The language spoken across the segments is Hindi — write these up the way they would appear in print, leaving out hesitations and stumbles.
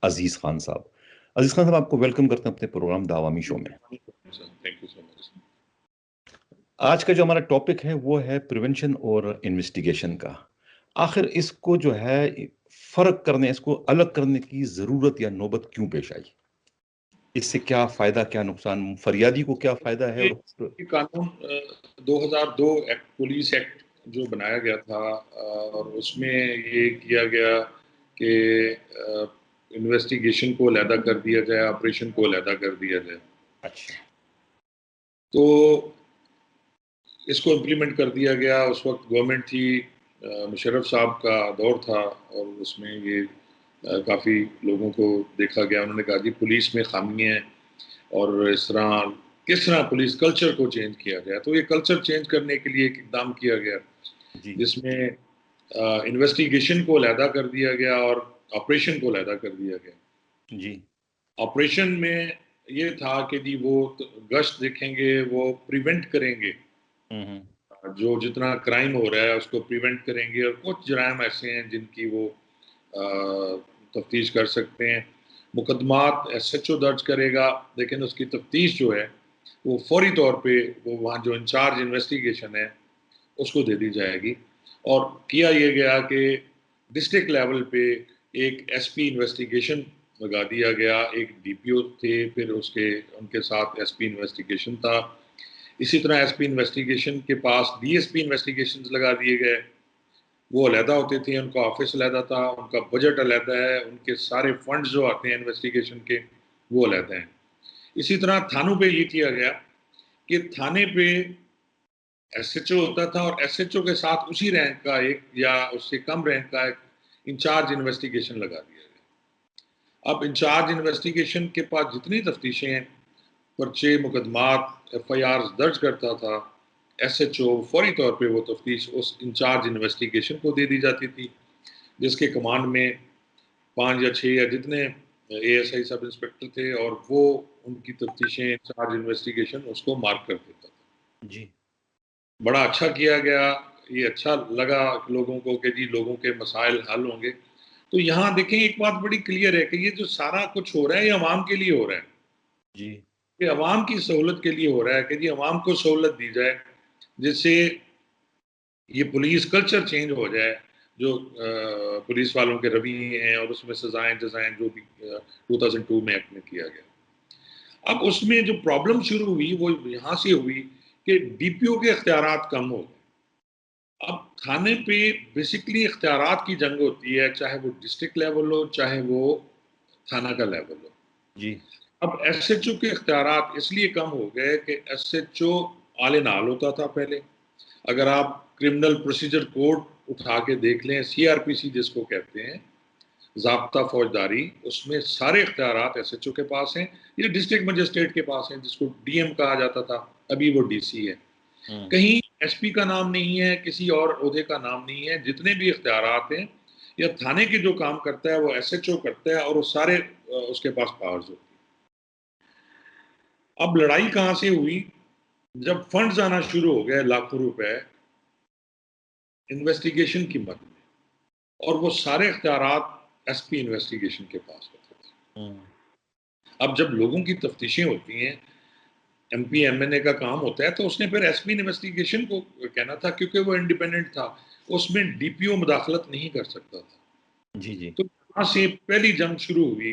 अजीज खान साहब। अजीज खान साहब, आपको वेलकम करते हैं अपने प्रोग्राम द अवामी शो में। Thank you so much. आज का जो हमारा टॉपिक है वो है प्रिवेंशन और इन्वेस्टिगेशन का। आखिर इसको जो है फर्क करने, इसको अलग करने की जरूरत या नौबत क्यों पेश आई? इससे क्या फायदा, क्या नुकसान, फरियादी को क्या फायदा है? और ये कानून 2002 एक्ट, पुलिस एक्ट जो बनाया गया था, और उसमें ये किया गया कि इन्वेस्टिगेशन को अलहदा कर दिया जाए, ऑपरेशन को अलहदा कर दिया जाए। अच्छा। तो इसको इम्प्लीमेंट कर दिया गया। उस वक्त गवर्नमेंट थी, मुशर्रफ साहब का दौर था, और उसमें ये काफ़ी लोगों को देखा गया। उन्होंने कहा जी पुलिस में खामी है, और इस तरह किस तरह पुलिस कल्चर को चेंज किया जाए। तो ये कल्चर चेंज करने के लिए एक इकदाम किया गया, जी जिसमें इन्वेस्टिगेशन को अलहदा कर दिया गया और ऑपरेशन को अलहदा कर दिया गया। जी। ऑपरेशन में ये था कि जी वो गश्त देखेंगे, वो प्रिवेंट करेंगे, जो जितना क्राइम हो रहा है उसको प्रिवेंट करेंगे, और कुछ जराइम ऐसे हैं जिनकी वो तफ्तीश कर सकते हैं। मुकदमात SHO दर्ज करेगा, लेकिन उसकी तफ्तीश जो है वो फौरी तौर पे वो वहाँ जो इंचार्ज इन्वेस्टिगेशन है उसको दे दी जाएगी। और किया ये गया कि डिस्ट्रिक्ट लेवल पे एक SP इन्वेस्टिगेशन लगा दिया गया। एक DPO थे, फिर उसके उनके साथ SP इन्वेस्टिगेशन था। इसी तरह SP इन्वेस्टिगेशन के पास DSP इन्वेस्टिगेशन लगा दिए गए। वो अलहदा होते थे, उनका ऑफिस अलहदा था, उनका बजट अलहदा है, उनके सारे फंड्स जो आते हैं इन्वेस्टिगेशन के वो अलहदा हैं। इसी तरह थानों पे ये किया गया कि थाने पे SHO होता था, और SHO के साथ उसी रैंक का एक या उससे कम रैंक का एक इंचार्ज इन्वेस्टिगेशन लगा दिया गया। अब इंचार्ज इन्वेस्टिगेशन के पास जितनी तफ्तीशें हैं, पर्चे, मुकदमात, FIRs दर्ज करता था, SHO फौरी तौर पे वो तफ्तीश उस इंचार्ज इन्वेस्टिगेशन को दे दी जाती थी, जिसके कमांड में 5 या 6 या जितने ASI सब इंस्पेक्टर थे, और वो उनकी तफ्तीशें, इंचार्ज इन्वेस्टिगेशन उसको मार्क कर देता था। जी। बड़ा अच्छा किया गया। ये अच्छा लगा लोगों को कि जी लोगों के मसाइल हल होंगे। तो यहाँ देखें, एक बात बड़ी क्लियर है कि ये जो सारा कुछ हो रहा है ये अवाम के लिए हो रहा है। जी। ये अवाम की सहूलत के लिए हो रहा है कि जी अवाम को सहूलत दी जाए, जिससे ये पुलिस कल्चर चेंज हो जाए, जो पुलिस वालों के रवैये हैं, और उसमें सजाएं जजाएं जो भी 2002 में एक्ट में किया गया। अब उसमें जो प्रॉब्लम शुरू हुई वो यहाँ से हुई कि DPO के इख्तियारात कम हो गए। अब थाने पे बेसिकली इख्तियारात की जंग होती है, चाहे वो डिस्ट्रिक्ट लेवल हो, चाहे वो थाना का लेवल हो। जी। अब SHO के इख्तियारात इसलिए कम हो गए कि SHO आले नाल होता था पहले। अगर आप क्रिमिनल प्रोसीजर कोड उठा के देख लें, CRPC जिसको कहते हैं, ज़ाब्ता फौजदारी, उसमें सारे इख्तियारात SHO के पास हैं। ये डिस्ट्रिक्ट मजिस्ट्रेट के पास हैं, जिसको DM कहा जाता था, अभी वो DC है। कहीं SP का नाम नहीं है, किसी और ओहदे का नाम नहीं है। जितने भी इख्तियारात हैं या थाने के जो काम करता है वो SHO करता है, और वो सारे उसके पास पावर्स होती है। अब लड़ाई कहाँ से हुई? जब फंड्स आना शुरू हो गए, लाखों रुपए इन्वेस्टिगेशन की मद में, और वो सारे इख्तियारात SP इन्वेस्टिगेशन के पास होते थे। अब जब लोगों की तफ्तीशें होती हैं, MP MNA का काम होता है, तो उसने फिर SP इन्वेस्टिगेशन को कहना था, क्योंकि वो इंडिपेंडेंट था, उसमें DPO मुदाखलत नहीं कर सकता था। जी। जी। तो यहाँ से पहली जंग शुरू हुई।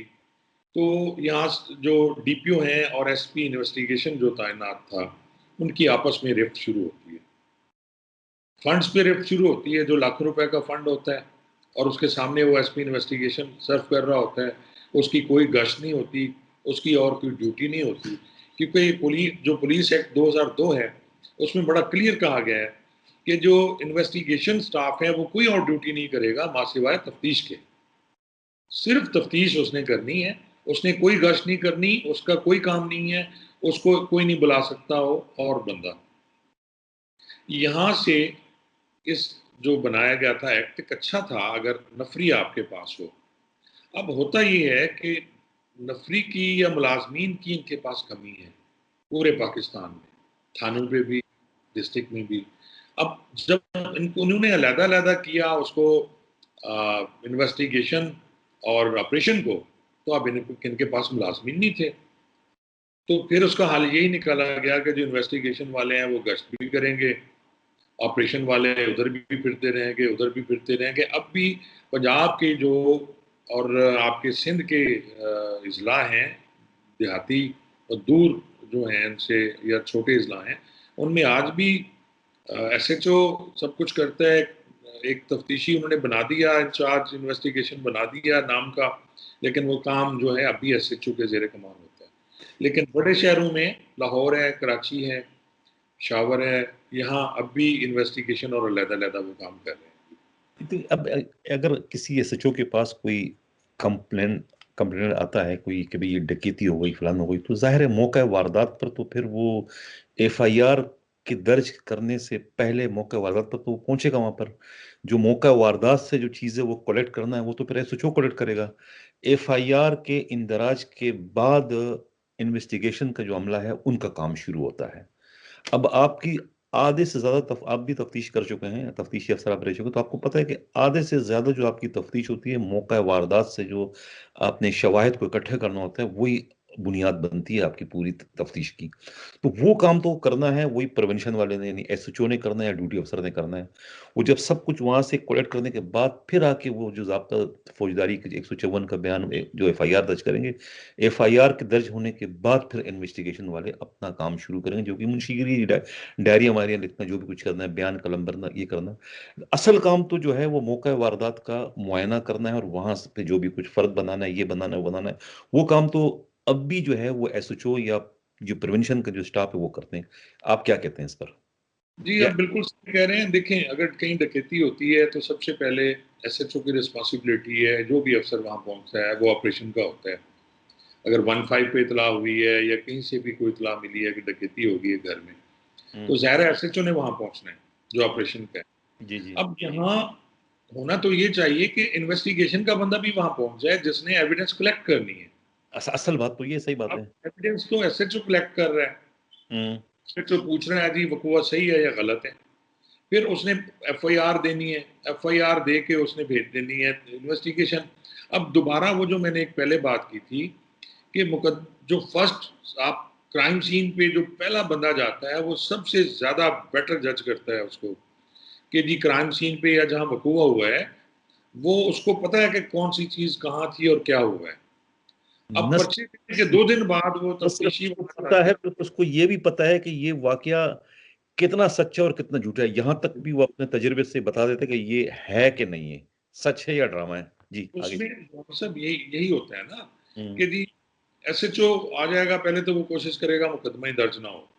तो यहाँ जो DPO हैं और SP इन्वेस्टिगेशन जो तैनात था, उनकी आपस में रिफ्ट शुरू होती है। फंड्स पे रिफ्ट शुरू होती है। जो लाखों रुपए का फंड होता है, और उसके सामने वो SP इन्वेस्टिगेशन सर्व कर रहा होता है, उसकी कोई गश्त नहीं होती, उसकी और कोई ड्यूटी नहीं होती, क्योंकि जो पुलिस एक्ट 2002 है, उसमें बड़ा क्लियर कहा गया है कि जो इन्वेस्टिगेशन स्टाफ है वो कोई और ड्यूटी नहीं करेगा माँ सिवाय तफ्तीश के। सिर्फ तफ्तीश उसने करनी है, उसने कोई गश्त नहीं करनी, उसका कोई काम नहीं है, उसको कोई नहीं बुला सकता हो और बंदा। यहाँ से इस जो बनाया गया था एक्ट एक अच्छा था अगर नफरी आपके पास हो। अब होता ये है कि नफरी की या मुलाजमीन की इनके पास कमी है पूरे पाकिस्तान में, थानों पे भी, डिस्ट्रिक्ट में भी। अब जब इनको उन्होंने अलहदा किया उसको इन्वेस्टिगेशन और ऑपरेशन को, तो अब इनके पास मुलाजमीन नहीं थे। तो फिर उसका हल यही निकाला गया कि जो इन्वेस्टिगेशन वाले हैं वो गश्त भी करेंगे, ऑपरेशन वाले उधर भी फिरते रहेंगे, उधर भी फिरते रहेंगे। अब भी पंजाब के जो और आपके सिंध के अजला हैं, देहाती और दूर जो हैं इनसे या छोटे अजला हैं, उनमें आज भी एसएचओ सब कुछ करता है। एक तफ्तीशी उन्होंने बना दिया, इंचार्ज इन्वेस्टिगेशन बना दिया नाम का, लेकिन वो काम जो है अभी एसएचओ के ज़ेरे कमान होता है। लेकिन बड़े शहरों में लाहौर है, कराची है, शावर है, यहाँ अब भी इन्वेस्टिगेशन और अलग-अलग वो काम कर रहे हैं। तो अब अगर किसी एसएचओ के पास कोई कंप्लेंट आता है कोई कि भाई ये डकैती हो गई, फलाना हो गई, तो ज़ाहिर है मौका वारदात पर तो फिर वो एफआईआर के दर्ज करने से पहले मौका वारदात पर तो वो पहुंचेगा वहां पर। जो मौका वारदात से जो चीज़ें वो कलेक्ट करना है वो तो फिर एसएचओ कलेक्ट करेगा। एफआईआर के इंदराज के बाद इन्वेस्टिगेशन का जो अमला है उनका काम शुरू होता है। अब आपकी आधे से ज़्यादा आप भी तफ्तीश कर चुके हैं, तफ्तीशी अफसर आप रह चुके हैं, तो आपको पता है कि आधे से ज़्यादा जो आपकी तफ्तीश होती है मौका वारदात से जो आपने शवाहिद को इकट्ठे करना होता है वही बुनियाद बनती है आपकी पूरी तफ्तीश की। तो वो काम तो करना है वही प्रिवेंशन वाले ने यानी एसएचओ ने करना है या ड्यूटी अफसर ने करना है। वो जब सब कुछ वहां से कलेक्ट करने के बाद फिर आके वो जो ज़ाब्ता फौजदारी के 154 का बयान जो एफआईआर दर्ज करेंगे, एफआईआर के दर्ज होने के बाद फिर इन्वेस्टिगेशन वाले अपना काम शुरू करेंगे, जो कि मुंशीगिरी डायरिया वायरिया लिखना, जो भी कुछ करना है, बयान कलम भरना, ये करना। असल काम तो जो है वो मौका वारदात का मुआयना करना है और वहां पे जो भी कुछ फर्द बनाना है, ये बनाना है, वो बनाना है, वो काम तो अब भी जो है वो एसएचओ या जो प्रिवेंशन का जो स्टाफ है वो करते हैं। आप क्या कहते हैं इस पर? जी, या आप बिल्कुल सही कह रहे हैं। देखें, अगर कहीं डकैती होती है तो सबसे पहले एसएचओ की रिस्पॉन्सिबिलिटी है, जो भी अफसर वहाँ पहुँचता है वो ऑपरेशन का होता है। अगर 15 पे इतला हुई है या कहीं से भी कोई इतला मिली है कि डकैती हो गई है घर में, हम्म, तो ज़ाहिर है एसएचओ ने वहाँ पहुँचना है, जो ऑपरेशन का है। जी जी। अब यहाँ होना तो ये चाहिए कि इन्वेस्टिगेशन का बंदा भी वहाँ पहुँच जाए जिसने एविडेंस कलेक्ट करनी है। असल बात तो ये सही बात अब है। एविडेंस तो एसएचओ कलेक्ट कर रहा है, हम्म एसएचओ पूछ रहा है जी वक़ूअत सही है या गलत है। फिर उसने एफआईआर देनी है, एफआईआर दे के उसने भेज देनी है इन्वेस्टिगेशन। अब दोबारा वो जो मैंने एक पहले बात की थी कि जो फर्स्ट आप क्राइम सीन पे जो पहला बंदा जाता है वो सबसे ज़्यादा बेटर जज करता है उसको कि जी क्राइम सीन पे या जहाँ वक़ूआ हुआ है, वो उसको पता है कि कौन-सी चीज़ कहाँ थी और क्या हुआ है। अब न पर्चे देने के 2 दिन बाद वो न सिर्फ तफ्तीशी उसको वहाँ पता जाता है, है। तो उसको ये भी पता है कि ये वाकया कितना सच्चा और कितना झूठा है। यहाँ तक भी वो अपने तजुर्बे से बता देते हैं कि ये है कि नहीं है, सच है या ड्रामा है। जी, आगे उसमें जी। सब यही यही होता है ना हुँ। कि जी एसएचओ आ जाएगा, पहले तो वो कोशिश करेगा मुकदमा ही दर्ज ना हो।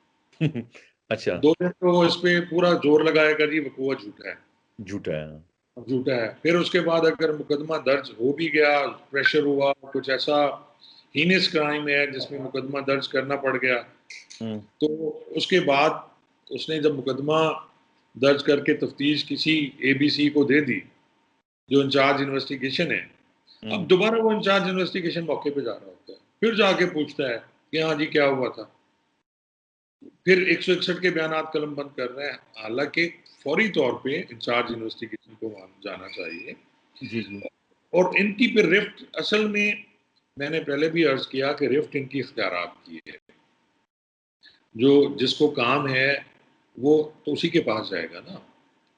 अच्छा, 2 दिन तो वो इस पे पूरा ज़ोर लगाएगा जी वक़ूअत झूठा है, झूठा है। झूठा है। फिर उसके बाद अगर मुकदमा दर्ज हो भी गया, प्रेशर हुआ, कुछ ऐसा हीनियस क्राइम है जिसमें मुकदमा दर्ज करना पड़ गया, हुँ, तो उसके बाद उसने जब मुकदमा दर्ज करके तफ्तीश किसी एबीसी को दे दी, जो इंचार्ज इन्वेस्टिगेशन है, अब हुँ। दोबारा वो इंचार्ज इन्वेस्टिगेशन मौके पे जा रहा होता है। फिर जाके पूछता है कि हाँ जी, क्या हुआ था? फिर 161 के बयानात कलमबंद कर रहे हैं। हालाँकि फौरी तौर पे इंचार्ज इन्वेस्टिगेशन को वहाँ जाना चाहिए जी, जी। और इनकी फिर रिफ्ट असल में मैंने पहले भी अर्ज़ किया कि रिफ्ट इनकी इख्तियारात की है। जो जिसको काम है, वो तो उसी के पास जाएगा ना।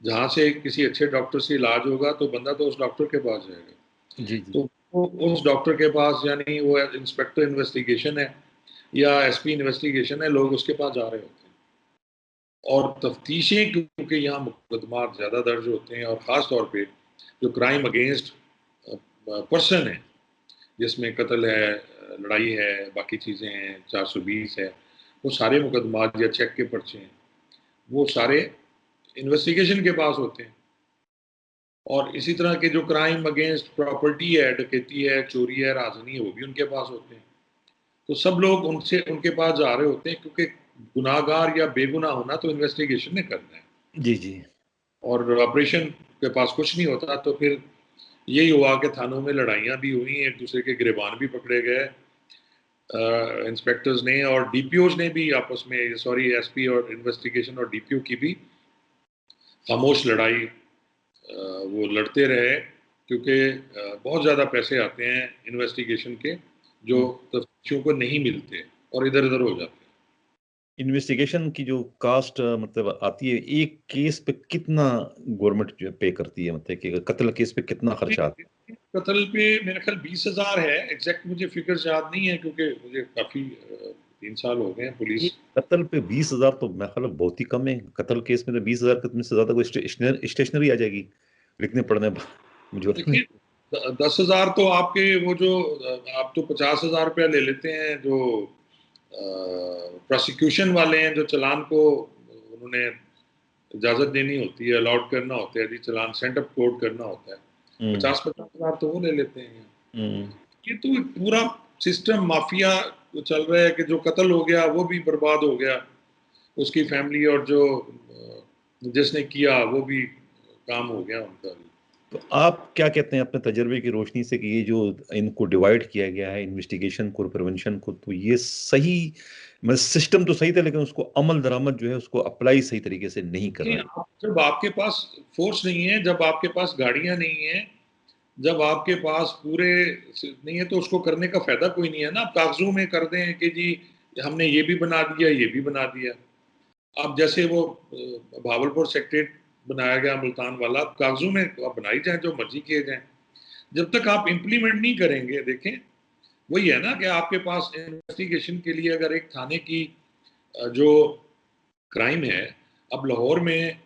जहाँ से किसी अच्छे डॉक्टर से इलाज होगा तो बंदा तो उस डॉक्टर के पास जाएगा। जी, जी। तो वो उस डॉक्टर के पास यानी वो इंस्पेक्टर इन्वेस्टिगेशन है या एसपी इन्वेस्टिगेशन है, लोग उसके पास जा रहे होते हैं। और तफ्तीशें क्योंकि यहाँ मुकदमात ज़्यादा दर्ज होते हैं और ख़ास तौर पे जो क्राइम अगेंस्ट पर्सन है, जिसमें कत्ल है, लड़ाई है, बाकी चीज़ें हैं, 420 है, वो सारे मुकदमात या चेक के पर्चे हैं, वो सारे इन्वेस्टिगेशन के पास होते हैं। और इसी तरह के जो क्राइम अगेंस्ट प्रॉपर्टी है, डकैती है, चोरी है, राज़नी है, वो भी उनके पास होते हैं। तो सब लोग उनसे उनके पास जा रहे होते हैं क्योंकि गुनाहगार या बेगुनाह होना तो इन्वेस्टिगेशन ने करना है जी, जी। और ऑपरेशन के पास कुछ नहीं होता। तो फिर यही हुआ कि थानों में लड़ाइयाँ भी हुई, एक दूसरे के गिरबान भी पकड़े गए इंस्पेक्टर्स ने और डीपीओज ने भी आपस में, सॉरी एसपी और इन्वेस्टिगेशन और डीपीओ की भी खामोश लड़ाई वो लड़ते रहे। क्योंकि बहुत ज़्यादा पैसे आते हैं इन्वेस्टिगेशन के जो तफ्तीशियों को नहीं मिलते और इधर-उधर हो जाते हैं। इन्वेस्टिगेशन की जो कास्ट मतलब आती है, एक केस पे कितना गवर्नमेंट जो है पे करती है, मतलब कि कत्ल केस पे कितना खर्चा आता है? कत्ल पे मेरा ख्याल 20,000 है, एग्जैक्ट मुझे फिगर्स याद नहीं है क्योंकि मुझे काफ़ी 3 साल हो गए हैं पुलिस। एक कत्ल पे 20,000 तो मेरे ख्याल में बहुत ही कम है। कत्ल केस में तो 20,000 कितने से ज़्यादा कोई स्टेशनरी आ जाएगी लिखने पढ़ने मुझे पता नहीं। देखिए 10,000 तो आपके वो जो आप तो 50,000 रुपया ले लेते हैं जो प्रोसिक्यूशन वाले हैं जो चालान को उन्होंने इजाज़त देनी होती है, अलाउड करना होता है, यदि चालान सेंड अप कोर्ट करना होता है। हुँ, 50-50 हज़ार तो वो ले लेते हैं। हुँ। ये तो एक पूरा सिस्टम माफिया चल रहा है कि जो कत्ल हो गया वो भी बर्बाद हो गया, उसकी फैमिली और जो जिसने किया वो भी काम हो गया उनका भी। तो आप क्या कहते हैं अपने तजुर्बे की रोशनी से कि ये जो इनको डिवाइड किया गया है इन्वेस्टिगेशन को और प्रिवेंशन को, तो ये सही मतलब सिस्टम तो सही था लेकिन उसको अमल दरामद जो है उसको अप्लाई सही तरीके से नहीं कर नहीं, रहा है। आप जब आपके पास फ़ोर्स नहीं है, जब आपके पास गाड़ियाँ नहीं हैं, जब आपके पास पूरे नहीं है तो उसको करने का फ़ायदा कोई नहीं है ना। आप कागज़ों में कर दें कि जी हमने ये भी बना दिया, ये भी बना दिया। अब जैसे वो भावलपुर सेक्रेटेरिएट बनाया गया मुल्तान वाला, कागज़ों में आप बनाई जाएँ, जो मर्ज़ी किए जाएँ। जब तक आप इम्प्लीमेंट नहीं करेंगे, देखें, वही है ना कि आपके पास इन्वेस्टिगेशन के लिए अगर एक थाने की जो क्राइम है, अब लाहौर में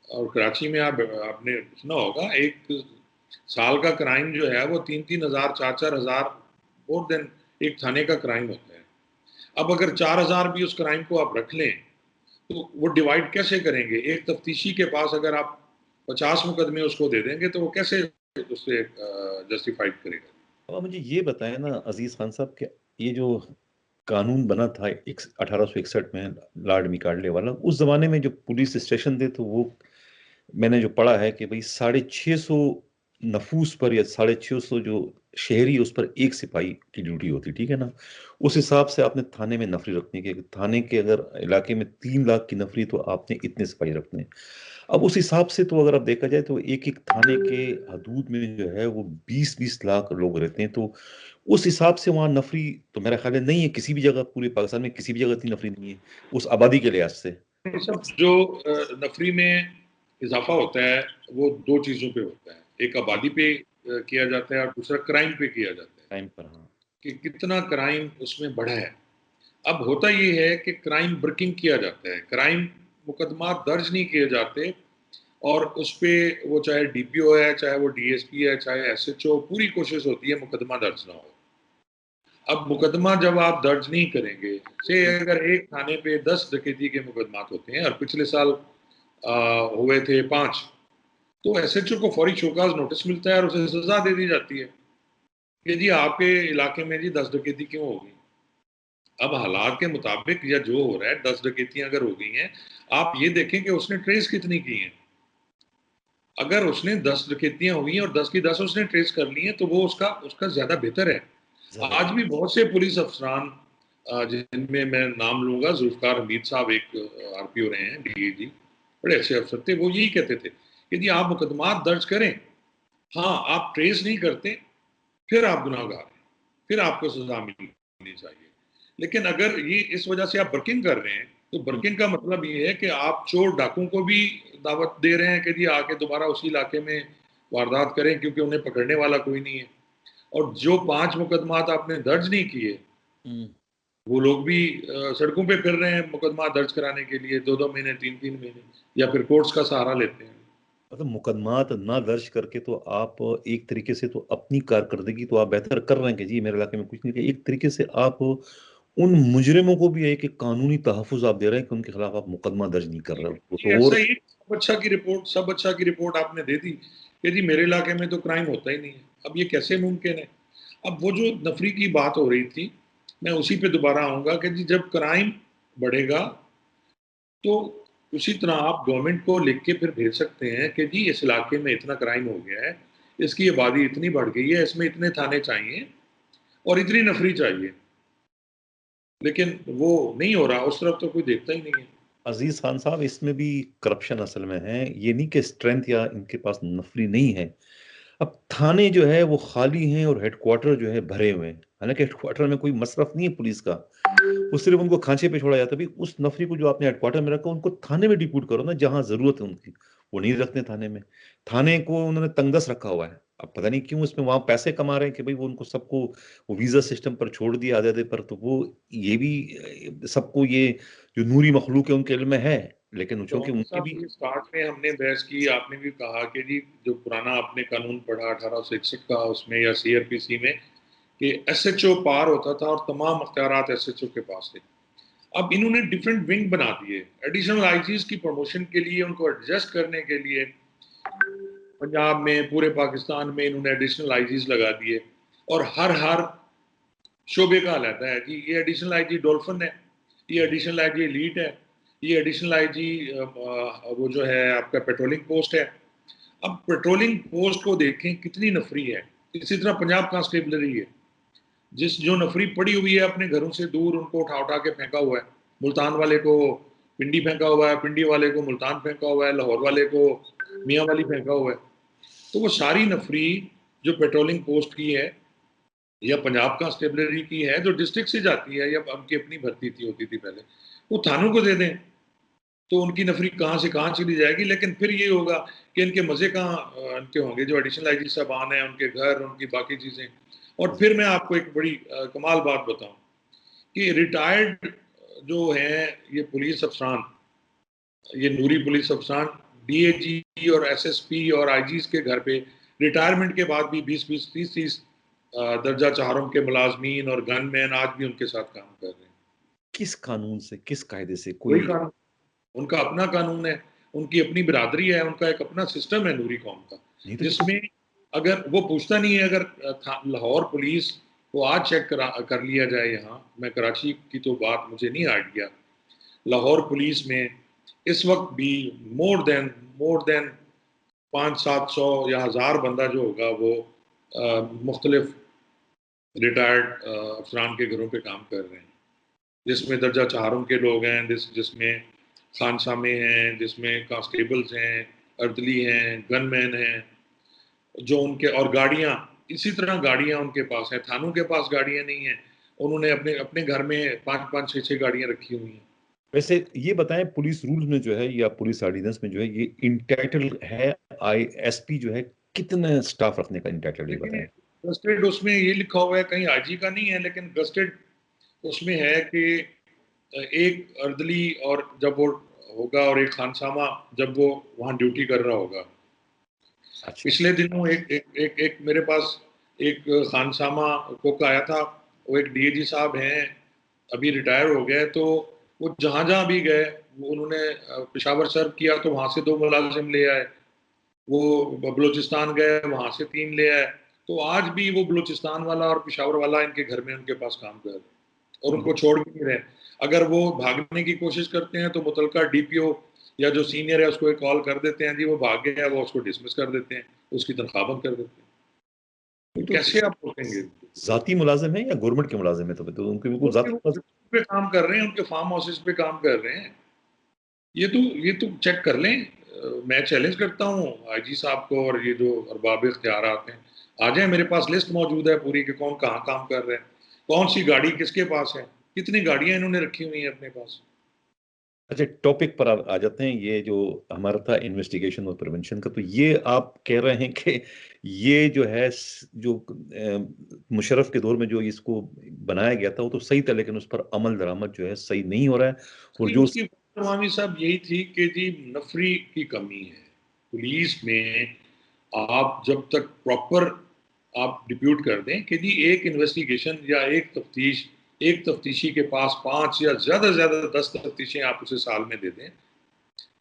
और कराची में आपने सुना होगा, एक साल का क्राइम जो है वो 3-3 हज़ार, 4-4 हज़ार मोर देन एक थाने का क्राइम होता है। अब अगर 4,000 भी उस क्राइम को आप रख लें, तो वो डिवाइड कैसे करेंगे? एक तफ्तीशी के पास अगर आप 50 मुकदमे उसको दे देंगे, तो वो कैसे उससे जस्टिफाइड करेगा? अब आप मुझे ये बताएं ना अजीज खान साहब कि ये जो कानून बना था 1861 में लॉर्ड मिकाडले वाला, उस जमाने में जो पुलिस स्टेशन थे तो वो मैंने जो पढ़ा है कि भाई 650 नफूस पर या 650 जो शहरी उस पर एक सिपाही की ड्यूटी होती, ठीक है ना। उस हिसाब से आपने थाने में नफरी रखनी है कि थाने के अगर इलाके में 3 लाख की नफरी तो आपने इतने सिपाही रखने हैं। अब उस हिसाब से तो अगर आप देखा जाए तो एक एक थाने के हदूद में जो है वो 20-20 लाख लोग रहते हैं, तो उस हिसाब से वहाँ नफरी तो मेरा ख्याल है नहीं है किसी भी जगह, पूरे पाकिस्तान में किसी भी जगह इतनी नफरी नहीं है उस आबादी के लिहाज से। ये सब जो नफरी में इजाफा होता है, वो 2 चीज़ों पे होता है। एक आबादी पे किया जाता है और दूसरा क्राइम पे किया जाता है, टाइम पर, हाँ। कि कितना क्राइम उसमें बढ़ा है। अब होता ये है कि क्राइम ब्रेकिंग किया जाता है, क्राइम मुकदमा दर्ज नहीं किए जाते और उस पे वो चाहे डीपीओ है, चाहे वो डीएसपी है, चाहे एसएचओ, पूरी कोशिश होती है मुकदमा दर्ज ना हो। अब मुकदमा जब आप दर्ज नहीं करेंगे, से अगर एक थाने पे 10 डकैती के मुकदमात होते हैं और पिछले साल हुए थे 5, तो एसएचओ को फौरी शोकाज नोटिस मिलता है और उसे सजा दे दी जाती है कि जी आपके इलाके में जी 10 डकैती क्यों हो गई। अब हालात के मुताबिक या जो हो रहा है, 10 डकैतियां अगर हो गई हैं, आप ये देखें कि उसने ट्रेस कितनी की हैं। अगर उसने 10 डकैतियां हुई हैं और 10 की 10 उसने ट्रेस कर ली हैं, तो वो उसका उसका ज्यादा बेहतर है। ज्यादा आज भी बहुत से पुलिस अफसरान जिनमें मैं नाम लूंगा, जुल्फकार हमीद साहब एक आरपीओ रहे हैं, डीएजी, बड़े अच्छे अफसर थे। वो यही कहते थे कि जी आप मुकदमा दर्ज करें, हाँ आप ट्रेस नहीं करते, फिर आप गुनाहगार हैं, फिर आपको सजा मिलनी चाहिए। लेकिन अगर ये इस वजह से आप बर्किंग कर रहे हैं, तो बर्किंग का मतलब ये है कि आप चोर डाकुओं को भी दावत दे रहे हैं कि जी आके दोबारा उसी इलाके में वारदात करें, क्योंकि उन्हें पकड़ने वाला कोई नहीं है। और जो 5 मुकदमात आपने दर्ज नहीं किए, हम्म। वो लोग भी सड़कों पे फिर रहे हैं मुकदमा दर्ज कराने के लिए 2-2 महीने, 3-3 महीने, या फिर कोर्ट्स का सहारा लेते हैं। मतलब मुकदमात ना दर्ज करके तो आप एक तरीके से तो अपनी कारकर्दगी तो आप बेहतर कर रहे हैं कि जी मेरे इलाके में कुछ नहीं किया। एक तरीके से आप उन मुजरिमों को भी एक एक कानूनी तहफ़्फ़ुज़ आप दे रहे हैं कि उनके खिलाफ आप मुकदमा दर्ज नहीं कर रहे हो। वो जी, तो ऐसा और ही सब अच्छा की रिपोर्ट आपने दे दी कि जी मेरे इलाके में तो क्राइम होता ही नहीं है। अब ये कैसे मुमकिन है? अब वो जो नफरी की बात हो रही थी, मैं उसी पे दोबारा आऊँगा कि जी जब क्राइम बढ़ेगा, तो उसी तरह आप गवर्नमेंट को लिख के फिर भेज सकते हैं कि जी इस इलाके में इतना क्राइम हो गया है, इसकी आबादी इतनी बढ़ गई है, इसमें इतने थाने चाहिए और इतनी नफरी चाहिए। लेकिन वो नहीं हो रहा, उस तरफ तो कोई देखता ही नहीं है। अज़ीज़ खान साहब इसमें भी करप्शन असल में है। ये नहीं कि स्ट्रेंथ या इनके पास नफ़री नहीं है। अब थाने जो है वो खाली हैं और हेडक्वार्टर जो है भरे हुए हैं। हालांकि हेडक्वार्टर में कोई मसरफ नहीं है पुलिस का, वो सिर्फ उनको खांचे पे छोड़ा जाता है। भाई उस नफरी को जो आपने हेडक्वार्टर में रखा उनको थाने में डिप्यूट करो ना, जहां जरूरत है उनकी। वो नहीं रखते थाने में। थाने को उन्होंने तंगदस रखा हुआ है। अब पता नहीं क्यों इसमें वहां पैसे कमा रहे हैं कि भाई वो उनको सबको वो वीजा सिस्टम पर छोड़ दिया आधे आधे पर, तो वो ये भी सबको ये जो नूरी मखलूक है उनके इल्म में है, लेकिन तो चूंकि हमने उनकी साहब भी। ये स्टार्ट में हमने बहस की, आपने भी कहा कि जी जो पुराना आपने कानून पढ़ा 1861 का उसमें या सीआरपीसी में कि एसएचओ पार होता था और तमाम अख्तियारात एसएचओ के पास थे। अब इन्होंने डिफरेंट विंग बना दिए एडिशनल आईजीज की प्रमोशन के लिए, उनको एडजस्ट करने के लिए। पंजाब में, पूरे पाकिस्तान में इन्होंने एडिशनल आईजीज लगा दिए और हर हर शोबे का अलहदा है जी। ये एडिशनल आईजी डॉल्फिन है, ये एडिशनल आईजी एलीट है, ये एडिशनल आईजी वो जो है आपका पेट्रोलिंग पोस्ट है। अब पेट्रोलिंग पोस्ट को देखें कितनी नफरी है। इसी तरह पंजाब कांस्टेबलरी है, जिस जो नफरी पड़ी हुई है अपने घरों से दूर, उनको उठा उठा के फेंका हुआ है। मुल्तान वाले को पिंडी फेंका हुआ है, पिंडी वाले को मुल्तान फेंका हुआ है, लाहौर वाले को मियाँ वाली फेंका हुआ है। तो वो सारी नफरी जो पेट्रोलिंग पोस्ट की है या पंजाब कांस्टेबलरी की है, जो डिस्ट्रिक्ट से जाती है या उनकी अपनी भर्ती थी होती थी पहले, वो थानों को दे दें तो उनकी नफरी कहाँ से कहाँ चली जाएगी। लेकिन फिर ये होगा कि इनके मजे कहाँ इनके होंगे, जो एडिशनल आईजी साहबान हैं उनके घर, उनकी बाकी चीजें। और फिर मैं आपको एक बड़ी कमाल बात बताऊं कि रिटायर्ड जो हैं ये पुलिस अफसरान, ये नूरी पुलिस अफसरान, डीएजी और एसएसपी और आईजीज के घर पे रिटायरमेंट के बाद भी 20-20, 30-30 दर्जा चारों के मुलाजमीन और गनमैन आज भी उनके साथ काम कर रहे हैं। किस कानून से, किस कायदे से कोई कोई? कानून, उनका अपना कानून है, उनकी अपनी बिरादरी है, उनका एक अपना सिस्टम है नूरी कौम का, नहीं तो ये तो। जिसमें अगर वो पूछता नहीं है। अगर लाहौर पुलिस को आज चेक कर लिया जाए, यहाँ मैं कराची की तो बात मुझे नहीं आइडिया, लाहौर पुलिस में इस वक्त भी मोर देन 500-700 या 1000 बंदा जो होगा वो मुख्तलिफ रिटायर्ड अफसरान के घरों पे काम कर रहे हैं, जिसमें दर्जा चारों के लोग हैं, जिसमें खानसामे हैं, जिसमें कांस्टेबल्स हैं, अर्दली हैं, गनमैन हैं, जो उनके और गाड़ियां, इसी तरह गाड़ियां उनके पास है। थानों के पास गाड़ियां नहीं है, उन्होंने अपने अपने घर में 5-5, 6-6 गाड़ियां रखी हुई हैं। वैसे ये बताएं, पुलिस रूल्स में जो है या पुलिस ऑर्डिनेंस में जो है ये इंटाइटल है, आईएसपी जो है कितने स्टाफ रखने का इंटाइटल, ये देखिए बताएं। गस्टेड उसमें ये लिखा हुआ है, कहीं आईजी का नहीं है, लेकिन गस्टेड उसमें है कि एक अर्दली और जब वो होगा और एक खानसामा जब वो वहां ड्यूटी कर रहा होगा। अच्छा। पिछले दिनों एक मेरे पास एक खानसामा कुक आया था, वो एक डीएजी साहब हैं, अभी रिटायर हो गए। तो वो जहां जहां भी गए, वो उन्होंने पेशावर सर्व किया तो वहां से 2 मुलाजिम ले आए, वो बलूचिस्तान गए वहां से 3 ले आए। तो आज भी वो बलूचिस्तान वाला और पेशावर वाला इनके घर में उनके पास काम कर रहे हैं और उनको छोड़ भी नहीं रहे। अगर वो भागने की कोशिश करते हैं तो मुतलका डीपीओ या जो सीनियर है उसको एक कॉल कर देते हैं, जी वो भाग गया, वो उसको डिसमिस कर देते हैं, उसकी तनख्वाह बंद कर देते हैं। ये तो तो कैसे आप रोकेंगे? जाती मुलाजिम है या गवर्नमेंट के मुलाजिम है? तो उनके बिल्कुल वो जाती मुलाजिम। पे काम कर रहे हैं, उनके फार्म हाउसेस पे काम कर रहे हैं। ये तो चेक कर लें। मैं चैलेंज करता हूँ आईजी साहब को और ये जो अरबाब इख्तियारात हैं, आ जाए, मेरे पास लिस्ट मौजूद है पूरी कि कौन कहाँ काम कर रहे हैं, कौन सी गाड़ी किसके पास है, कितनी गाड़ियां इन्होंने रखी हुई हैं अपने पास। अच्छा, टॉपिक पर आ जाते हैं। ये जो हमारा था इन्वेस्टिगेशन और प्रिवेंशन का, तो ये आप कह रहे हैं कि ये जो है जो मुशर्रफ के दौर में जो इसको बनाया गया था वो तो सही था, लेकिन उस पर अमल दरामद जो है सही नहीं हो रहा है। और नहीं, जो उसकी तमामी साहब यही थी कि जी नफरी की कमी है पुलिस में। आप जब तक प्रॉपर आप डिप्यूट कर दें कि जी एक इन्वेस्टिगेशन या एक तफ्तीश, एक तफ्तीशी के पास 5 या ज़्यादा से ज़्यादा 10 तफ्तीशें आप उसे साल में दे दें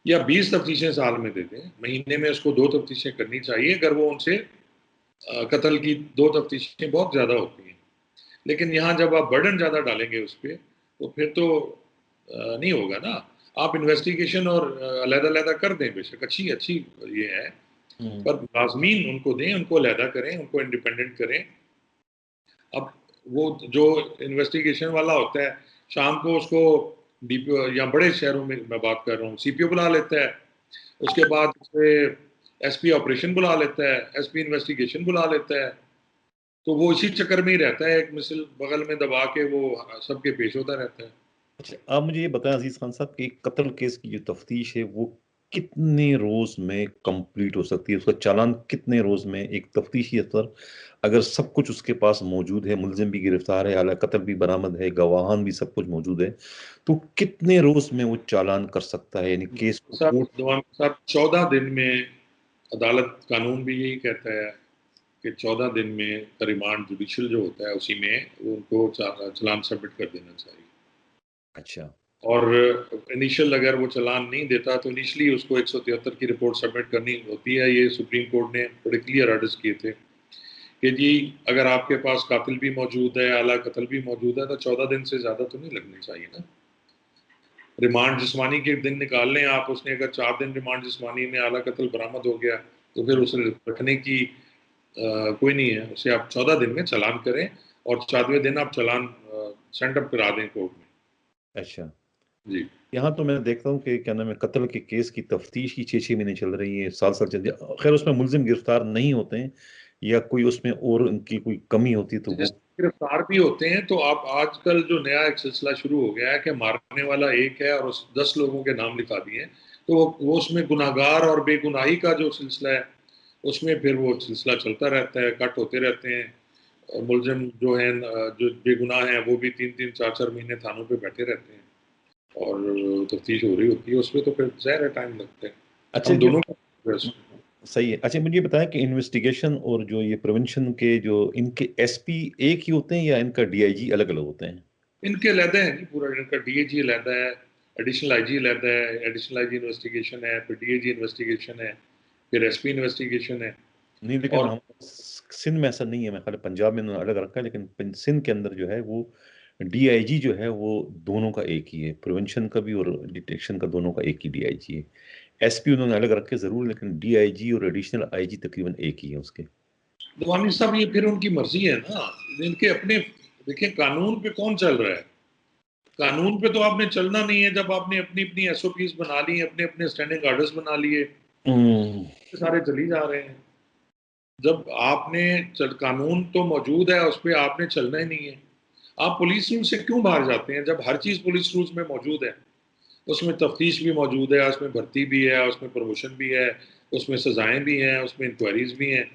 या 20 तफ्तीशें साल में दे दें, महीने में उसको 2 तफ्तीशें करनी चाहिए। अगर वो उनसे कत्ल की 2 तफ्तीशें बहुत ज़्यादा होती हैं। लेकिन यहाँ जब आप बर्डन ज़्यादा डालेंगे उस पर, तो फिर तो नहीं होगा ना। आप इन्वेस्टिगेशन और अलग-अलग कर दें, बेशक अच्छी अच्छी ये है, हम्म। पर मुलाज़मीन उनको दें, उनको अलहदा करें, उनको इंडिपेंडेंट करें। अब वो जो इन्वेस्टिगेशन वाला होता है, शाम को उसको डीपीओ या बड़े शहरों में मैं बात कर रहा हूँ, सीपीओ बुला लेता है, उसके बाद उसे एसपी ऑपरेशन बुला लेता है, एसपी इन्वेस्टिगेशन बुला लेता है, तो वो इसी चक्कर में ही रहता है, एक मिसल बगल में दबा के वो सबके पेश होता रहता है। अच्छा, आप मुझे ये बताएं अजीज खान साहब कि कत्ल केस की जो तफ्तीश है वो कितने रोज में कंप्लीट हो सकती है, उसका चालान कितने रोज में एक तफ्तीशी अफसर अगर सब कुछ उसके पास मौजूद है, मुलजिम भी गिरफ्तार है, आला कत्ल भी बरामद है, गवाहान भी सब कुछ मौजूद है, तो कितने रोज में वो चालान कर सकता है, यानी केस को सर कोर्ट। दीवान साहब 14 दिन में, अदालत कानून भी यही कहता है कि 14 दिन में रिमांड जुडिशियल जो होता है उसी में उनको चालान सबमिट कर देना चाहिए। अच्छा। और इनिशियल अगर वो चालान नहीं देता तो इनिशियली उसको 173 की रिपोर्ट सबमिट करनी होती है। ये सुप्रीम कोर्ट ने बड़े क्लियर आर्डर्स किए थे कि जी अगर आपके पास कातिल भी मौजूद है, आला कत्ल भी मौजूद है, तो 14 दिन से ज़्यादा तो नहीं लगने चाहिए ना। रिमांड जिस्मानी के दिन निकाल लें आप, उसने अगर 4 दिन रिमांड जिस्मानी में आला कत्ल बरामद हो गया तो फिर उसे रखने की कोई नहीं है। उसे आप 14 दिन में चालान करें और 4वें दिन आप चालान सेंड अप करा दें कोर्ट में। अच्छा। जी। यहाँ तो मैं देखता हूँ कि क्या नाम है, कत्ल के केस की तफ्तीश ही 6-6 महीने चल रही है, साल साल चल रही है, खैर उसमें मुलजिम गिरफ्तार नहीं होते हैं या कोई उसमें और उनकी कोई कमी होती है तो वो। गिरफ्तार भी होते हैं तो आप आजकल जो नया एक सिलसिला शुरू हो गया है कि मारने वाला एक है और उस 10 लोगों के नाम लिखा दिए, तो वो उसमें गुनाहगार और बेगुनाही का जो सिलसिला है उसमें फिर वो सिलसिला चलता रहता है, कट होते रहते हैं। और मुलजिम जो है जो बेगुनाह हैं वो भी 3-3 4-4 महीने थानों पे बैठे रहते हैं और तफ्तीश हो रही होती है उसमें, तो फिर ज़ाहिर है टाइम लगता है। अच्छा हम जो दोनों का progress। सही है। अच्छा मुझे ये बताया कि इन्वेस्टिगेशन और जो ये प्रिवेंशन के जो इनके एसपी एक ही होते हैं या इनका डीआईजी अलग अलग होते हैं? इनके अलहदा है जी, पूरा इनका डीएजी अलहदा है, एडिशनल आईजी अलहदा है, एडिशनल आईजी इन्वेस्टिगेशन है, फिर डीएजी इन्वेस्टिगेशन है, फिर एसपी इन्वेस्टिगेशन है। नहीं लेकिन और हम सिंध में ऐसा नहीं है, मैं खाली पंजाब में उन्होंने अलग रखा है, लेकिन सिंध के अंदर जो है वो डीआईजी जो है वो दोनों का एक ही है, प्रिवेंशन का भी और डिटेक्शन का दोनों का एक ही डीआईजी है। एसपी उन्होंने अलग रखे जरूर, लेकिन डीआईजी और एडिशनल आईजी तकरीबन एक ही है उसके। दवानी साहब ये फिर उनकी मर्जी है ना, इनके अपने, देखिए कानून पे कौन चल रहा है? कानून पे तो आपने चलना नहीं है जब आपने अपनी अपनी एसओपीज बना ली, अपने अपने स्टैंडिंग ऑर्डर्स बना लिए, हम्म। सारे चली जा रहे हैं। जब आपने कानून तो मौजूद है, उस पर आपने चलना ही नहीं है। आप पुलिस रूल से क्यों बाहर जाते हैं जब हर चीज़ पुलिस रूल्स में मौजूद है? उसमें तफ्तीश भी मौजूद है, उसमें भर्ती भी है, उसमें प्रमोशन भी है, उसमें सजाएं भी हैं, उसमें इंक्वायरीज भी हैं।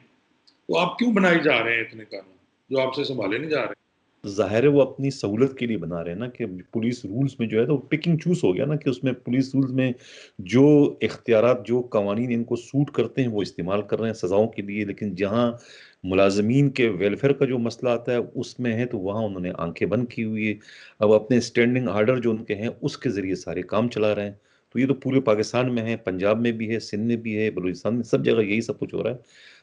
तो आप क्यों बनाई जा रहे हैं इतने कानून जो आपसे संभाले नहीं जा रहे? जाहिर है वो अपनी सहूलत के लिए बना रहे हैं ना, कि पुलिस रूल्स में जो है तो पिकिंग चूज हो गया ना, कि उसमें पुलिस रूल्स में जो इख्तियारात जो कवानीन इनको सूट करते हैं वो इस्तेमाल कर रहे हैं सजाओं के लिए, लेकिन जहाँ मुलाजमीन के वेलफेयर का जो मसला आता है उसमें है तो वहाँ उन्होंने आंखें बंद की हुई है। अब अपने स्टैंडिंग आर्डर जो उनके हैं उसके जरिए सारे काम चला रहे हैं। तो ये तो पूरे पाकिस्तान में है, पंजाब में भी है, सिंध में भी है, बलूचिस्तान में, सब जगह यही सब कुछ हो रहा है।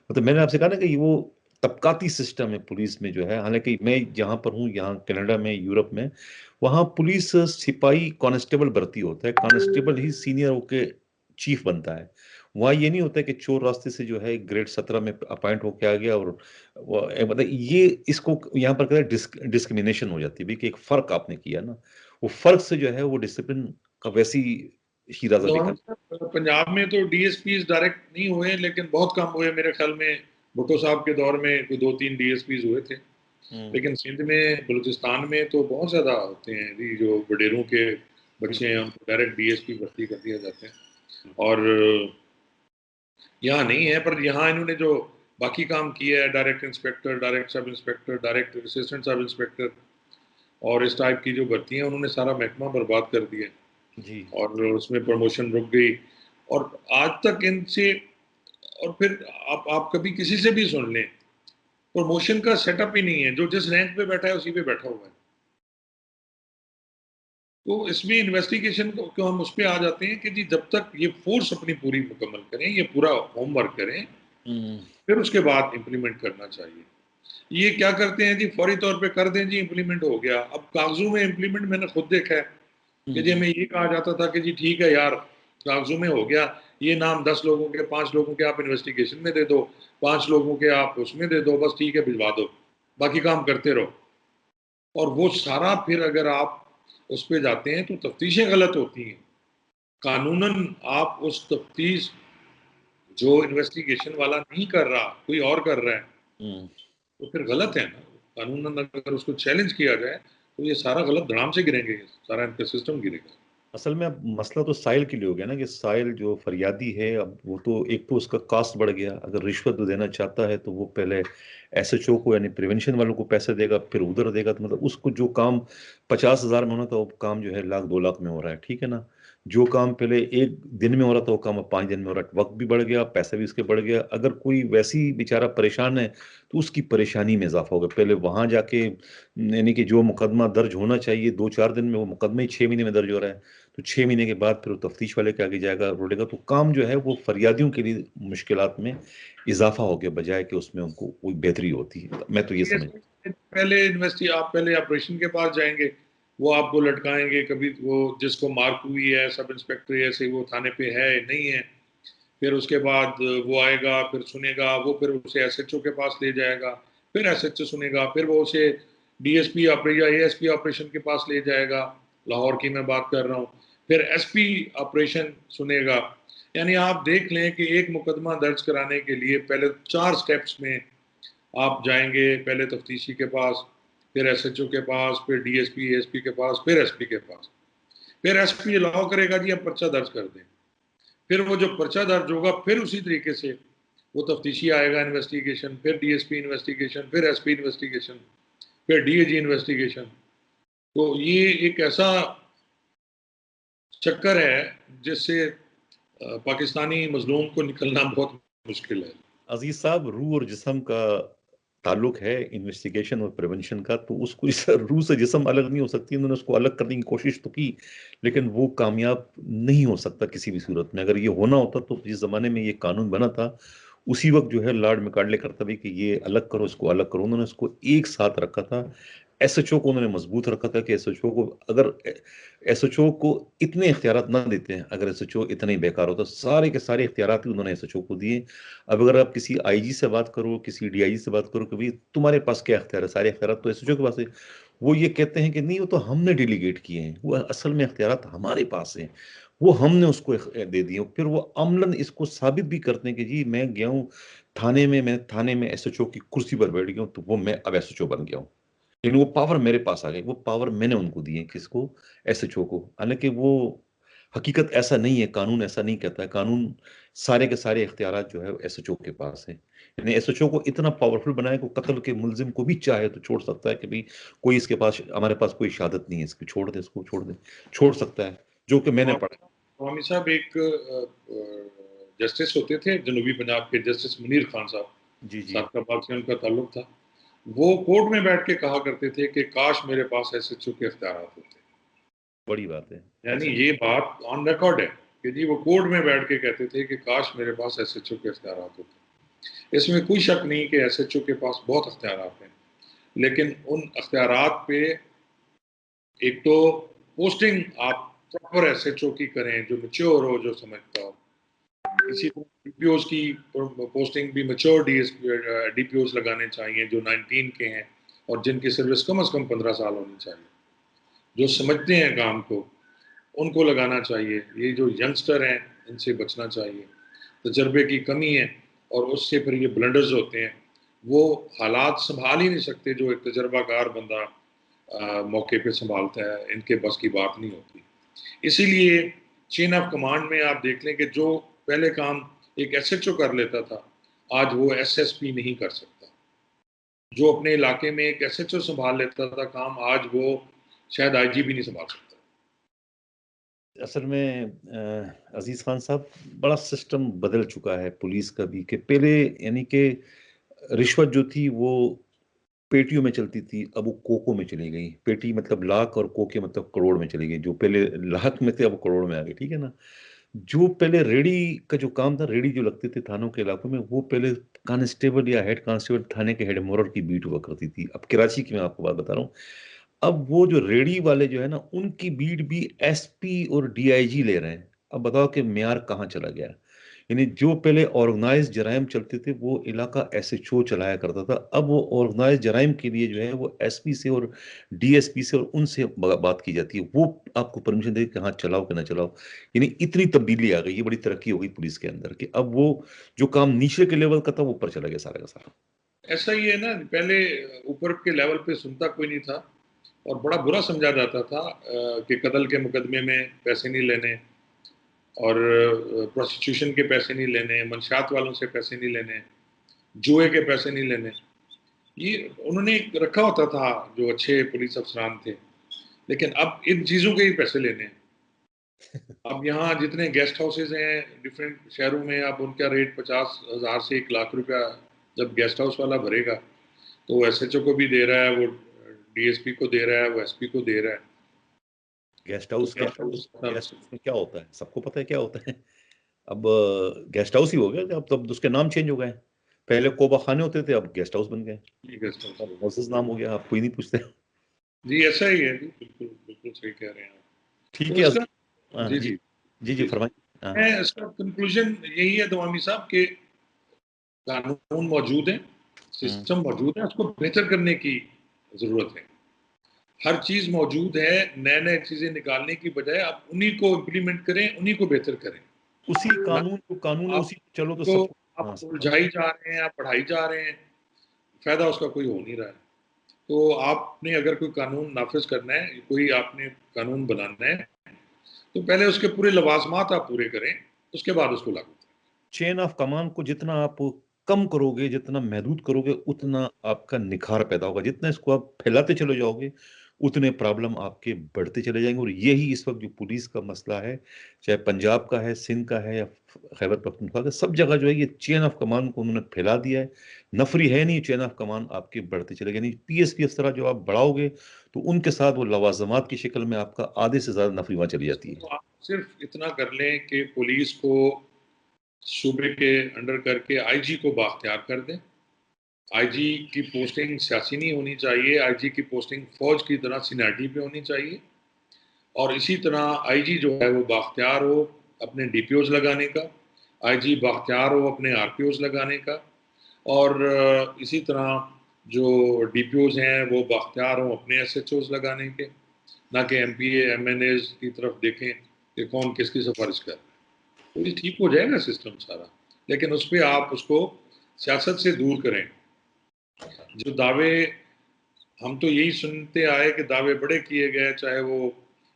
मतलब मैंने आपसे कहा ना कि ये वो तबकाती सिस्टम है पुलिस में जो है, हालांकि मैं जहां पर हूँ, यहाँ कनाडा में, यूरोप में, वहां पुलिस सिपाही कांस्टेबल भर्ती होता है, कांस्टेबल ही सीनियर होके चीफ बनता है। वहाँ ये नहीं होता है कि चोर रास्ते से जो है ग्रेड 17 में अपॉइंट होके आ गया और मतलब ये इसको यहाँ पर कहते हैं डिस्क्रिमिनेशन हो जाती है भाई, कि एक फर्क आपने किया ना, वो फर्क से जो है वो डिसिप्लिन का वैसी हीरा दवानी बिका। साहब पंजाब में तो डीएसपी डायरेक्ट नहीं हुए, लेकिन बहुत कम हुए मेरे ख्याल में। भुट्टो साहब के दौर में कोई 2-3 डीएसपी हुए थे, हम्म। लेकिन सिंध में, बलूचिस्तान में तो बहुत ज़्यादा होते हैं जी, जो वडेरों के बच्चे बिल्कुल। हैं उनको डायरेक्ट डीएसपी भर्ती कर दिया जाते हैं। और यहाँ नहीं है, पर यहाँ इन्होंने जो बाकी काम किया है, direct inspector, direct sub inspector, direct assistant sub inspector और इस टाइप की जो भर्ती हैं, उन्होंने सारा महकमा बर्बाद कर दिया जी। और उसमें प्रमोशन रुक गई। और आज तक इनसे, और फिर आप कभी किसी से भी सुन लें, प्रमोशन का सेटअप ही नहीं है, जो जिस रैंक पे बैठा है उसी पे बैठा हुआ है। तो इसमें इन्वेस्टिगेशन को हम उस पर आ जाते हैं कि जी जब तक ये फोर्स अपनी पूरी मुकम्मल करें, ये पूरा होमवर्क करें, हम्म। फिर उसके बाद इम्प्लीमेंट करना चाहिए। ये क्या करते हैं जी, फौरी तौर पे कर दें जी, इम्प्लीमेंट हो गया। अब कागजों में इम्प्लीमेंट मैंने खुद देखा है कि जी हम्म। हमें ये कहा जाता था कि जी ठीक है यार, कागजों में हो गया, ये नाम 10 लोगों के, 5 लोगों के आप इन्वेस्टिगेशन में दे दो, 5 लोगों के आप उसमें दे दो, बस ठीक है भिजवा दो, बाकी काम करते रहो। और वो सारा फिर अगर आप उस पे जाते हैं तो तफ्तीशें गलत होती हैं। कानूनन आप उस तफ्तीश जो इन्वेस्टिगेशन वाला नहीं कर रहा, कोई और कर रहा है, तो फिर गलत है ना। कानूनन अगर उसको चैलेंज किया जाए तो ये सारा गलत धड़ाम से गिरेंगे, सारा इनका सिस्टम गिरेगा। असल में अब मसला तो साहिल के लिए हो गया ना, कि साहिल जो फरियादी है, अब वो तो एक तो उसका कास्ट बढ़ गया। अगर रिश्वत देना चाहता है तो वो पहले एसएचओ को यानी प्रिवेंशन वालों को पैसे देगा, फिर उधर देगा, तो मतलब उसको जो काम 50,000 में होना था वो काम जो है 1,00,000-2,00,000 में हो रहा है, ठीक है ना। जो काम पहले एक दिन में हो रहा था वो काम अब 5 दिन में हो रहा है। वक्त भी बढ़ गया, पैसा भी उसके बढ़ गया। अगर कोई वैसी बेचारा परेशान है तो उसकी परेशानी में इजाफा होगा। पहले वहां जाके यानी कि जो मुकदमा दर्ज होना चाहिए 2-4 दिन में, वो मुकदमा ही 6 महीने में दर्ज हो रहा है। तो 6 महीने के बाद फिर वो तफ्तीश वाले के आगे जाएगा, रोलेगा। तो काम जो है वो फरियादियों के लिए मुश्किलात में इजाफा हो गया, बजाय कि उसमें उनको कोई बेहतरी होती है। मैं तो ये समझ। आप पहले ऑपरेशन के पास जाएंगे, वो आपको लटकाएंगे, कभी वो जिसको मार्क हुई है सब इंस्पेक्टर ऐसे वो थाने पे है नहीं है, फिर उसके बाद वो आएगा, फिर सुनेगा, वो फिर उसे एसएचओ के पास ले जाएगा, फिर एसएचओ सुनेगा, फिर वो उसे डीएसपी या एएसपी ऑपरेशन के पास ले जाएगा, लाहौर की मैं बात कर रहा हूँ, फिर एसपी ऑपरेशन सुनेगा। यानी आप देख लें कि एक मुकदमा दर्ज कराने के लिए पहले 4 स्टेप्स में आप जाएंगे, पहले तफ्तीशी के पास, फिर एसएचओ के पास, फिर डीएसपी एएसपी के पास, फिर एसपी के पास, फिर एसपी अलाउ करेगा जी आप पर्चा दर्ज कर दें। फिर वो जो पर्चा दर्ज होगा फिर उसी तरीके से वो तफ्तीशी आएगा, इन्वेस्टिगेशन, फिर डीएसपी इन्वेस्टिगेशन, फिर एसपी इन्वेस्टिगेशन, फिर डीएजी इन्वेस्टिगेशन। तो ये एक ऐसा चक्कर है जिससे पाकिस्तानी मजलूम को निकलना बहुत मुश्किल है। अजीज साहब, रूह और जिस्म का ताल्लुक है इन्वेस्टिगेशन और प्रिवेंशन का, तो उसको इस रूह से जिस्म अलग नहीं हो सकती। उन्होंने उसको अलग करने की कोशिश तो की, लेकिन वो कामयाब नहीं हो सकता किसी भी सूरत में। अगर ये होना होता तो जिस जमाने में ये कानून बना था उसी वक्त जो है लॉर्ड मैकाले करता भी कि ये अलग करो, इसको अलग करो। उन्होंने इसको एक साथ रखा था। एसएचओ को उन्होंने मजबूत रखा था कि एसएचओ को, अगर एसएचओ को इतने इख्तियारात ना देते हैं, अगर एसएचओ इतना ही बेकार होता, सारे के सारे इख्तियारात ही उन्होंने एसएचओ को दिए। अब अगर आप किसी आईजी से बात करो, किसी डीआईजी से बात करो कि भाई तुम्हारे पास क्या इख्तियार है, सारे इख्तियारात तो एसएचओ के पास है। वो ये कहते हैं कि नहीं, वो तो हमने डेलीगेट किए हैं, वो असल में इख्तियारात हमारे पास हैं, वो हमने उसको दे दिए। फिर वो अमलन इसको साबित भी करते हैं कि जी मैं गया हूँ थाने में, मैं थाने में एसएचओ की कुर्सी पर बैठ गया हूँ, तो वो मैं अब एसएचओ बन गया हूँ। लेकिन वो पावर मेरे पास आ गई, वो पावर मैंने उनको दी है, किसको? एसएचओ को। हालांकि वो हकीकत ऐसा नहीं है, कानून ऐसा नहीं कहता है। कानून सारे के सारे इख्तियारात जो है एसएचओ के पास है। यानी एसएचओ को इतना पावरफुल बनाया कि कत्ल के मुलजिम को भी चाहे तो छोड़ सकता है कि भाई कोई इसके पास, हमारे पास कोई शहादत नहीं है इसकी, छोड़ दे इसको, छोड़ दे, छोड़ सकता है, जो कि मैंने पढ़ा। स्वामी साहब एक जस्टिस होते थे जनूबी पंजाब के, जस्टिस मुनीर खान साहब, जी जी। साबका से उनका ताल्लुक था। वो कोर्ट में बैठ के कहा करते थे कि काश मेरे पास एसएचओ के इख्तियारात होते। बड़ी बात है। यानी ये बात ऑन रिकॉर्ड है कि जी वो कोर्ट में बैठ के कहते थे कि काश मेरे पास एसएचओ के इख्तियारात होते। इसमें कोई शक नहीं कि एसएचओ के पास बहुत इख्तियारात हैं, लेकिन उन इख्तियारात पे एक तो पोस्टिंग आप प्रॉपर एसएचओ की करें जो मैच्योर हो, जो समझता हो। इसी तरह डीपीओज की पोस्टिंग भी मैच्योर डीपीओज लगाने चाहिए जो 19 के हैं और जिनकी सर्विस कम से कम 15 साल होनी चाहिए, जो समझते हैं काम को, उनको लगाना चाहिए। ये जो यंगस्टर हैं इनसे बचना चाहिए। तजर्बे की कमी है और उससे फिर ये ब्लंडर्स होते हैं। वो हालात संभाल ही नहीं सकते जो एक तजर्बाकार बंदा मौके पे संभालता है, इनके बस की बात नहीं होती। इसीलिए चेन ऑफ कमांड में आप देख लें कि जो पहले काम एक एसएचओ कर लेता था, आज वो एसएसपी नहीं कर सकता। जो अपने इलाके में एक एसएचओ संभाल लेता था काम, आज वो शायद आईजी भी नहीं संभाल सकता। असल में अजीज खान साहब, बड़ा सिस्टम बदल चुका है पुलिस का भी, कि पहले यानी कि रिश्वत जो थी वो पेटियों में चलती थी, अब वो कोको में चली गई। पेटी मतलब लाख और कोके मतलब करोड़ में चली गई। जो पहले लाख में थे अब करोड़ में आ गए, ठीक है ना। जो पहले रेडी का जो काम था, रेडी जो लगते थे थानों के इलाकों में, वो पहले कांस्टेबल या हेड कांस्टेबल थाने के हेड मोरर की बीट हुआ करती थी। अब कराची की मैं आपको बात बता रहा हूँ, अब वो जो रेडी वाले जो है ना, उनकी बीट भी एसपी और डीआईजी ले रहे हैं। अब बताओ कि म्यार कहाँ चला गया। यानी जो पहले ऑर्गेनाइज जराइम चलते थे वो इलाका एसएचओ चलाया करता था, अब वो ऑर्गेनाइज जराइम के लिए जो है वो एसपी से और डीएसपी से और उनसे बात की जाती है, वो आपको परमिशन दे कि हाँ चलाओ कि ना चलाओ। यानी इतनी तब्दीली आ गई, ये बड़ी तरक्की हो गई पुलिस के अंदर कि अब वो जो काम नीचे के लेवल का था वो ऊपर चला गया सारा का सारा। ऐसा ही है ना, पहले ऊपर के लेवल पे सुनता कोई नहीं था और बड़ा बुरा समझा जाता था कि कत्ल के मुकदमे में पैसे नहीं लेने और प्रोस्टिट्यूशन के पैसे नहीं लेने, मंशियात वालों से पैसे नहीं लेने, जुए के पैसे नहीं लेने। ये उन्होंने रखा होता था जो अच्छे पुलिस अफसरान थे, लेकिन अब इन चीज़ों के ही पैसे लेने हैं। अब यहाँ जितने गेस्ट हाउसेज हैं डिफरेंट शहरों में, अब उनका रेट 50,000 से 1 लाख रुपया जब गेस्ट हाउस वाला भरेगा, तो वो एसएचओ को भी दे रहा है, वो डीएसपी को दे रहा है, वो एसपी को दे रहा है। गेस्ट तो हाउस क्या, गेस्ट हाउस में क्या होता है सबको पता है क्या होता है। अब गेस्ट हाउस ही हो गया, अब तब उसके नाम चेंज हो गए। पहले कोबा खाने होते थे, अब गेस्ट हाउस बन गए, गेस्ट हाउस अब हॉसेस नाम हो गया, आप कोई नहीं पूछते। जी, ऐसा ही है जी, बिल्कुल बिल्कुल सही कह रहे हैं आप। ठीक तो है। इसका जी जी जी जी जी जी फरमाइए। हाँ मैं इसका कंक्लूजन यही है दवामी साहब कि कानून मौजूद है, सिस्टम मौजूद है, उसको बेहतर करने की ज़रूरत है। हर चीज़ मौजूद है, नए-नए चीज़ें निकालने की बजाय आप उन्हीं को इम्प्लीमेंट करें, उन्हीं को बेहतर करें। उसी ना कानून जो कानून है आप उसी पे चलो तो उसको सब। आप हाँ उलझाई जा रहे हैं, आप बढ़ाई जा रहे हैं, फ़ायदा उसका कोई हो नहीं रहा है। तो आपने अगर कोई कानून नाफ़िज़ करना है, कोई आपने कानून बनाना है, तो पहले उसके पूरे लवाज़मात आप पूरे करें, उसके बाद उसको लागू करें। चेन ऑफ कमांड को जितना आप कम करोगे, जितना महदूद करोगे, उतना आपका निखार पैदा होगा। जितना इसको आप फैलाते चले जाओगे, उतने प्रॉब्लम आपके बढ़ते चले जाएँगे और यही इस वक़्त जो पुलिस का मसला है, चाहे पंजाब का है, सिंध का है या खैबर पख्तूनख्वा का, सब जगह जो है ये चेन ऑफ कमांड को उन्होंने फैला दिया है। नफ़री है नहीं, चेन ऑफ कमांड आपके बढ़ते चले गए। यानी पीएसपी इस तरह जो आप बढ़ाओगे, तो उनके साथ वो लवाज़मात की शक्ल में आपका आधे से ज़्यादा नफ़री वहाँ चली जाती तो है। आप सिर्फ़ इतना कर लें कि पुलिस को सूबे के अंडर करके आईजी को बाख्तियार कर दें। आईजी की पोस्टिंग सियासी नहीं होनी चाहिए, आईजी की पोस्टिंग फ़ौज की तरह सीनियरिटी पे होनी चाहिए और इसी तरह आईजी जो है वो बाख्तियार हो अपने डीपीओज़ लगाने का, आईजी बाख्तियार हो अपने आरपीओज़ लगाने का और इसी तरह जो डीपीओज़ हैं वो बाख्तियार हों अपने एसएचओज़ लगाने के, ना कि एमपीए, एमएनएज़ की तरफ देखें कि कौन किसकी सिफ़ारिश कर रहा है। तो ये ठीक हो जाएगा सिस्टम सारा, लेकिन उस पे आप उसको सियासत से दूर करें। जो दावे हम तो यही सुनते आए कि दावे बड़े किए गए, चाहे वो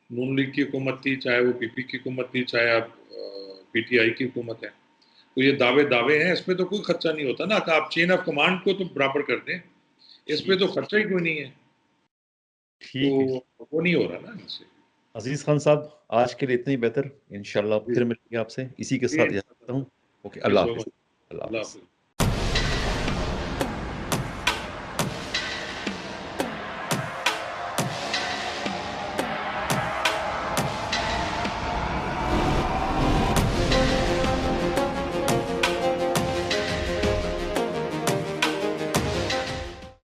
नून लीग की हुकूमत थी, चाहे वो पीपी की हुकूमत थी, चाहे अब पीटीआई की हुकूमत है। तो ये दावे दावे हैं, इसमें तो कोई खर्चा नहीं होता ना, कि आप चेन ऑफ कमांड को तो बराबर कर दें, इस पे ठीक तो खर्चा ही कोई नहीं है। तो ठीक है। वो नहीं हो रहा ना इससे। अजीज खान साहब, आज के लिए इतना ही बेहतर। इंशाल्लाह जी फिर मिलेंगे आपसे, इसी के जी साथ इजाजत इंशाल्लाह। चाहता हूँ। ओके, थैंक यू अल्लाह सो हाफिज। मच। अल्लाह अल्लाह हाफिज। हाफ़िज़।